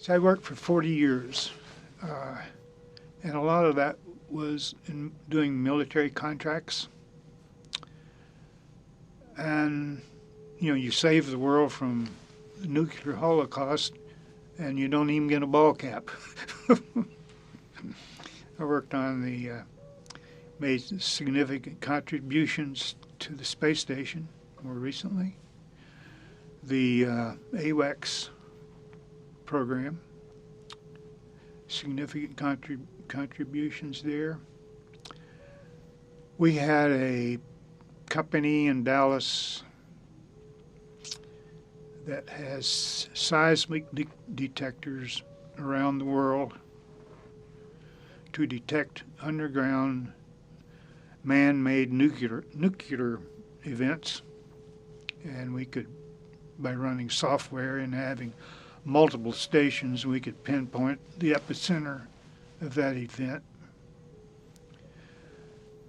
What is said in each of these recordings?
So I worked for 40 years, uh, and a lot of that was in doing military contracts. And, you save the world from the nuclear holocaust, and you don't even get a ball cap. I worked on made significant contributions to the space station more recently. The AWACS program, significant contributions there. We had a company in Dallas that has seismic detectors around the world to detect underground man-made nuclear events, and we could, by running software and having multiple stations, we could pinpoint the epicenter of that event.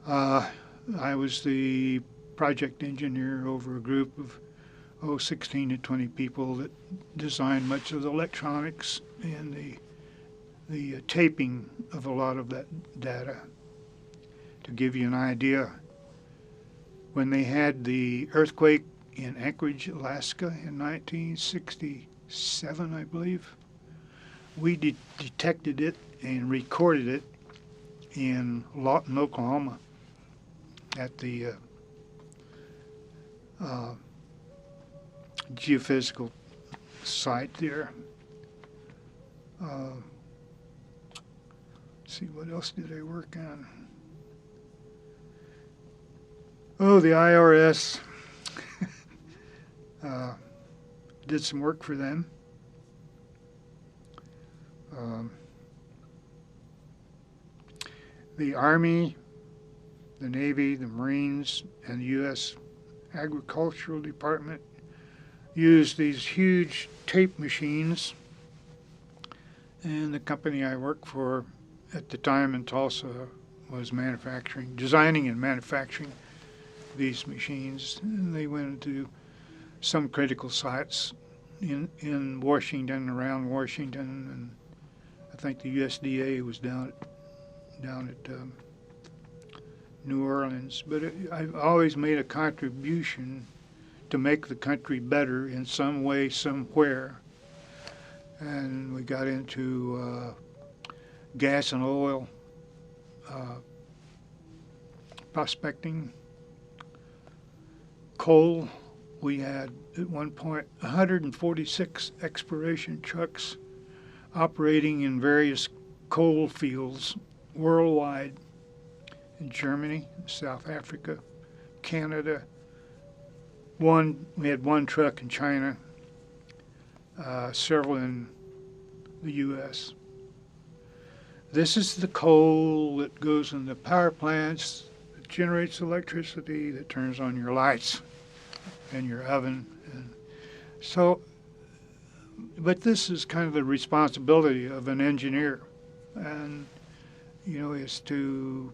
I was the project engineer over a group of 16 to 20 people that designed much of the electronics and the taping of a lot of that data. To give you an idea, when they had the earthquake in Anchorage, Alaska in 1967, I believe, we detected it and recorded it in Lawton, Oklahoma at the geophysical site there. Let's see, what else did I work on? Oh, the IRS. Did some work for them. The Army, the Navy, the Marines, and the U.S. Agricultural Department used these huge tape machines, and the company I worked for at the time in Tulsa was designing and manufacturing these machines, and they went into some critical sites in Washington, around Washington, and I think the USDA was down at New Orleans. But I've always made a contribution to make the country better in some way, somewhere. And we got into gas and oil prospecting, coal. We had at one point 146 exploration trucks operating in various coal fields worldwide, in Germany, South Africa, Canada. We had one truck in China, several in the U.S. This is the coal that goes in the power plants, that generates electricity, that turns on your lights and your oven. And so, but this is kind of the responsibility of an engineer, and is to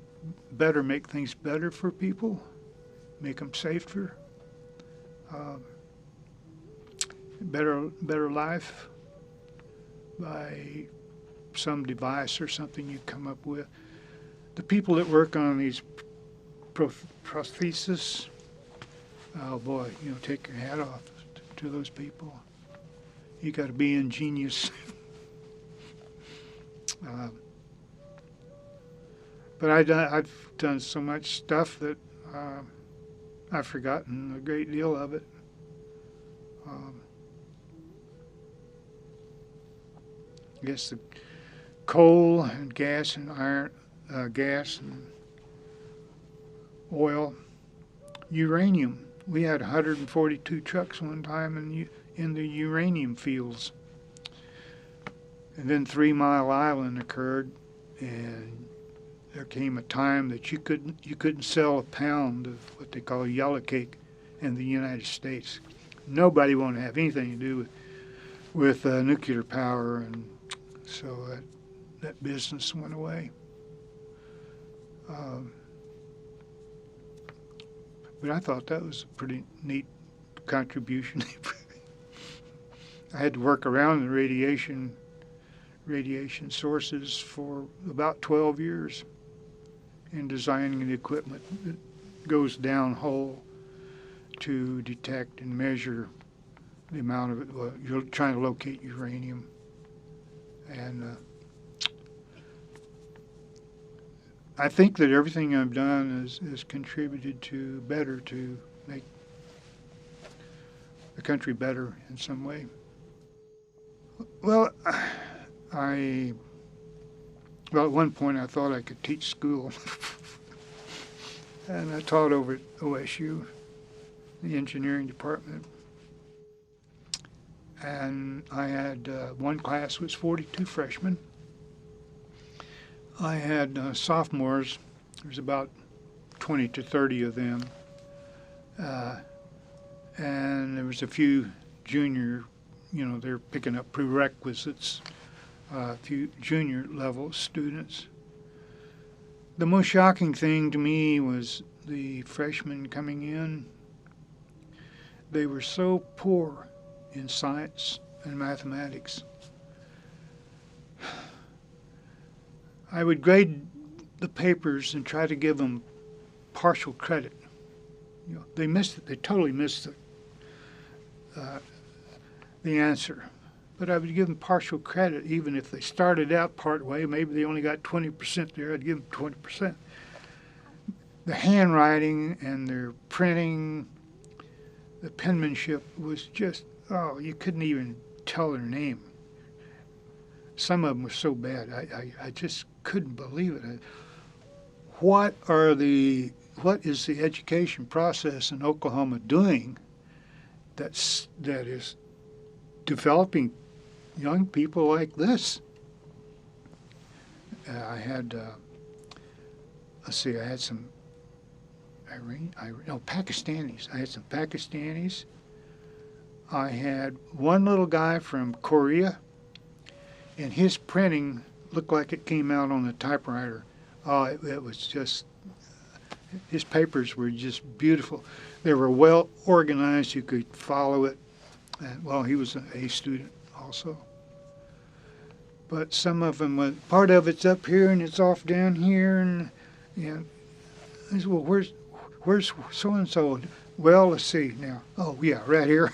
make things better for people, make them safer, better life by some device or something you come up with. The people that work on these prostheses, oh boy, take your hat off to those people. You got to be ingenious. But I've done so much stuff that I've forgotten a great deal of it. I guess the coal and gas and gas and oil, uranium. We had 142 trucks one time in the uranium fields. And then 3 Mile Island occurred, and there came a time that you couldn't sell a pound of what they call yellow cake in the United States. Nobody wanted to have anything to do with nuclear power, and so that business went away. But I thought that was a pretty neat contribution. I had to work around the radiation radiation sources for about 12 years in designing the equipment that goes downhole to detect and measure the amount of it. Well, you're trying to locate uranium. And I think that everything I've done has contributed to make the country better in some way. Well, at one point I thought I could teach school. And I taught over at OSU, the engineering department. And I had one class was 42 freshmen. I had sophomores. There was about 20 to 30 of them. And there was a few junior, they're picking up prerequisites, a few junior level students. The most shocking thing to me was the freshmen coming in. They were so poor in science and mathematics. I would grade the papers and try to give them partial credit. They missed it. They totally missed the answer. But I would give them partial credit, even if they started out part way. Maybe they only got 20% there. I'd give them 20%. The handwriting and their printing, the penmanship was just, you couldn't even tell their name. Some of them were so bad, I just couldn't believe it. What is the education process in Oklahoma doing that is developing young people like this? I had some Pakistanis. I had some Pakistanis. I had one little guy from Korea, and his printing looked like it came out on a typewriter. It was just, his papers were just beautiful. They were well organized. You could follow it. And, he was an A student also. But some of them, part of it's up here and it's off down here. And I said, well, where's so-and-so? Well, let's see now. Oh, yeah, right here.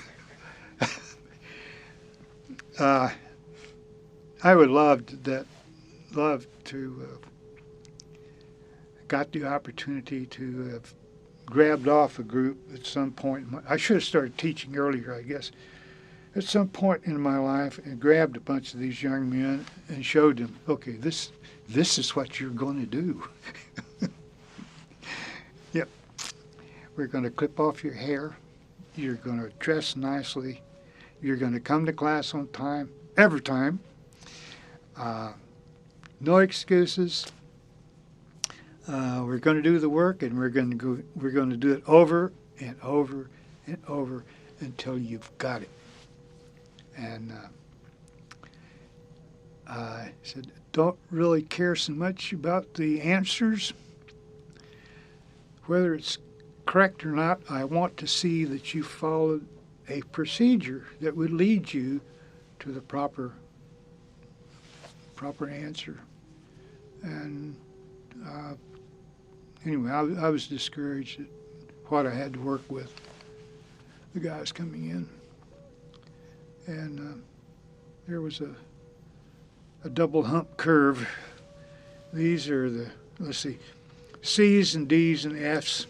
I would love to got the opportunity to have grabbed off a group at some point. I should have started teaching earlier, I guess. At some point in my life, and grabbed a bunch of these young men and showed them, okay, this is what you're going to do. Yep. We're going to clip off your hair. You're going to dress nicely. You're going to come to class on time, every time. No excuses. We're going to do the work, and we're going to do it over and over and over until you've got it. And I said, don't really care so much about the answers, whether it's correct or not. I want to see that you followed a procedure that would lead you to the proper answer. And anyway, I was discouraged at what I had to work with, the guys coming in. And there was a double hump curve. These are the, C's and D's and F's.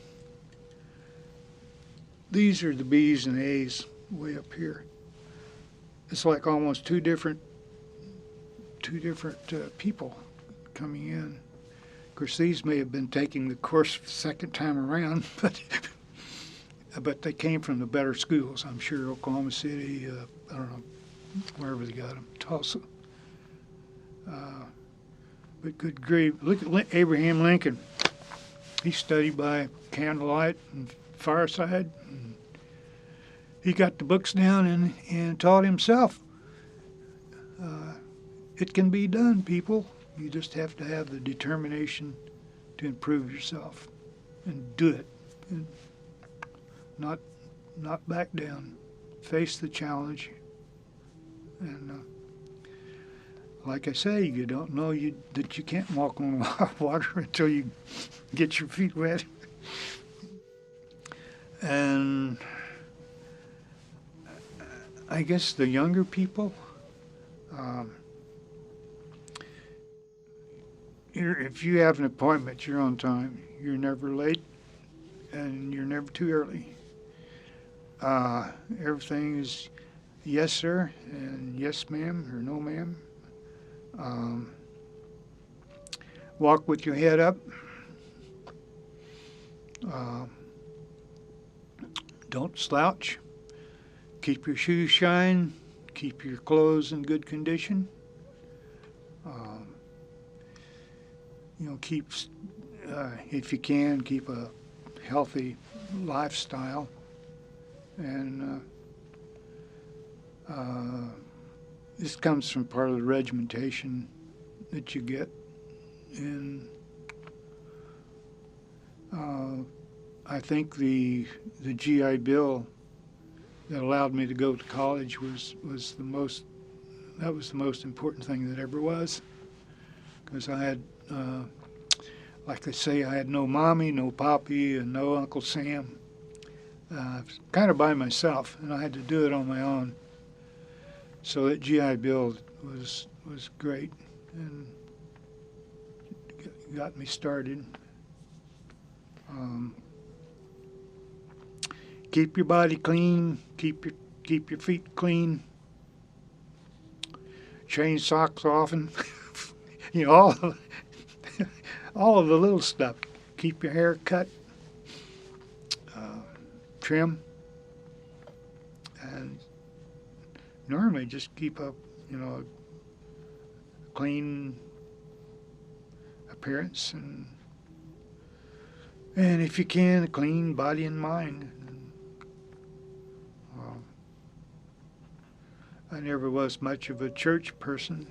These are the B's and A's way up here. It's like almost two different people coming in. Of course, these may have been taking the course the second time around, but they came from the better schools. I'm sure Oklahoma City, I don't know, wherever they got them, Tulsa. But good grief, look at Abraham Lincoln. He studied by candlelight and fireside. And he got the books down and taught himself. It can be done, people. You just have to have the determination to improve yourself and do it. And not back down. Face the challenge. And like I say, you don't know that you can't walk on water until you get your feet wet. And I guess the younger people, um, if you have an appointment, you're on time. You're never late, and you're never too early. Everything is yes, sir, and yes, ma'am, or no, ma'am. Um, Walk with your head up. Uh, don't slouch. Keep your shoes shine. Keep your clothes in good condition. Um, keep, if you can, keep a healthy lifestyle. And this comes from part of the regimentation that you get. And I think the GI Bill that allowed me to go to college was the most important thing that ever was, because I had, like they say, I had no mommy, no poppy, and no Uncle Sam. Kind of by myself, and I had to do it on my own. So that GI Bill was great and got me started. Keep your body clean. Keep your feet clean. Change socks often. All of the little stuff. Keep your hair cut. Trim. And normally just keep up, a clean appearance and if you can, a clean body and mind. I never was much of a church person.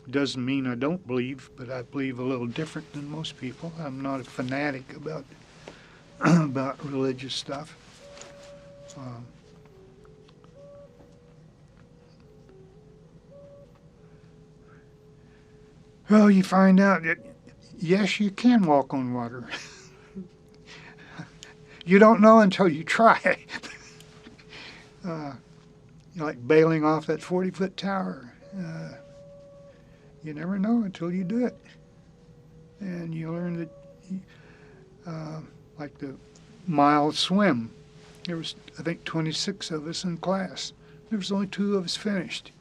Doesn't mean I don't believe, but I believe a little different than most people. I'm not a fanatic about about religious stuff. Well, you find out that yes, you can walk on water. You don't know until you try. Like bailing off that 40-foot tower. You never know until you do it. And you learn that, like the mile swim, there was, I think, 26 of us in class. There was only 2 of us finished.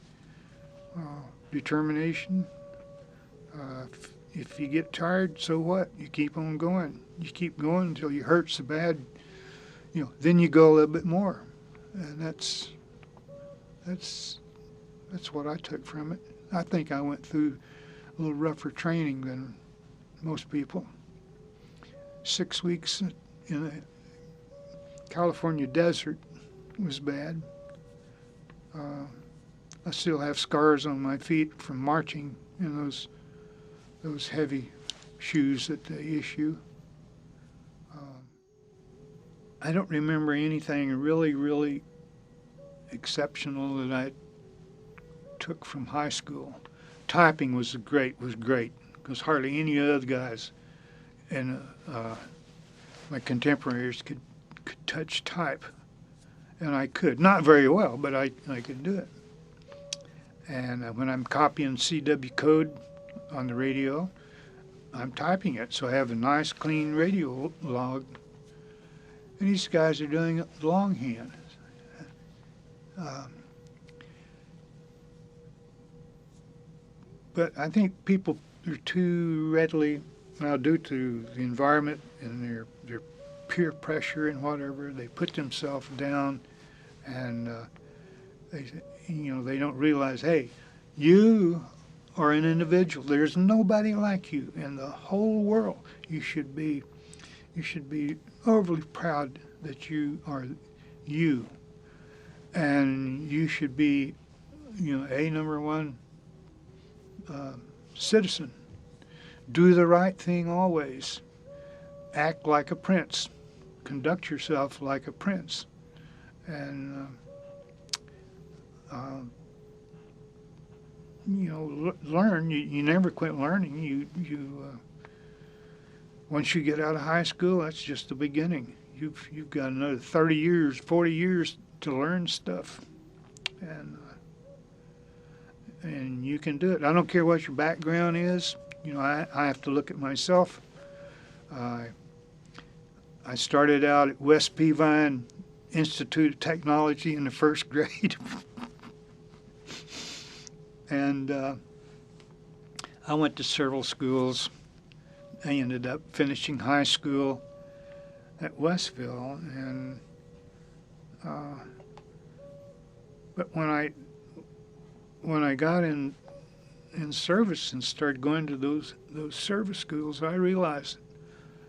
Determination. If you get tired, so what? You keep on going. You keep going until you hurt so bad, then you go a little bit more. And that's what I took from it. I think I went through a little rougher training than most people. 6 weeks in a California desert was bad. I still have scars on my feet from marching in those heavy shoes that they issue. I don't remember anything really, really exceptional that I took from high school. Typing was great, because hardly any other guys and my contemporaries could touch type, and I could. Not very well, but I could do it. And when I'm copying CW code on the radio, I'm typing it, so I have a nice clean radio log. And these guys are doing it longhand. But I think people are too readily, now due to the environment and their peer pressure and whatever, they put themselves down, and they don't realize, hey, you are an individual. There's nobody like you in the whole world. You should be overly proud that you are you, and you should be, a number one citizen. Do the right thing always. Act like a prince. Conduct yourself like a prince. And uh, learn. You never quit learning. Once you get out of high school, that's just the beginning. You've got another 30 years, 40 years to learn stuff, and you can do it. I don't care what your background is. I have to look at myself. I started out at West Peavine Institute of Technology in the first grade. And I went to several schools. I ended up finishing high school at Westville, and but when I got in service and started going to those service schools, I realized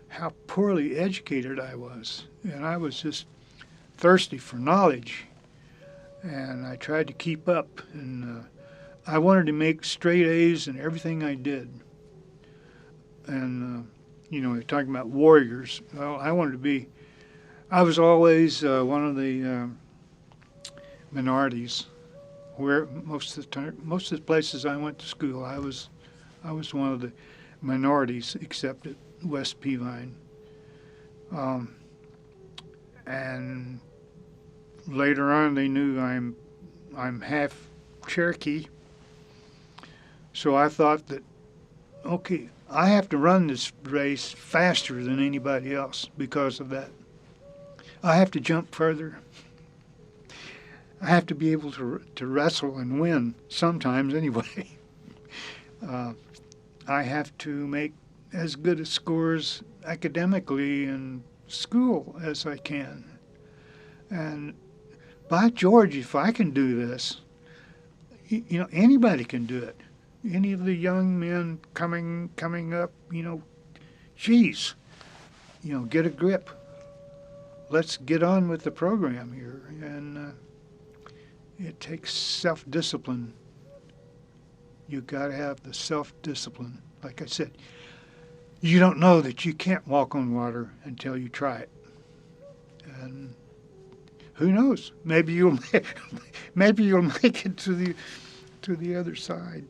how poorly educated I was, and I was just thirsty for knowledge, and I tried to keep up, and I wanted to make straight A's in everything I did. And you're talking about warriors. Well, I was always one of the minorities. Where most of the places I went to school, I was one of the minorities, except at West Peavine. And later on, they knew I'm half Cherokee. So I thought that, okay, I have to run this race faster than anybody else because of that. I have to jump further. I have to be able to wrestle and win sometimes anyway. I have to make as good a scores academically in school as I can. And by George, if I can do this, anybody can do it. Any of the young men coming up, geez, get a grip. Let's get on with the program here. And it takes self-discipline. You've got to have the self-discipline. Like I said, you don't know that you can't walk on water until you try it. And who knows? Maybe you'll make it to the other side.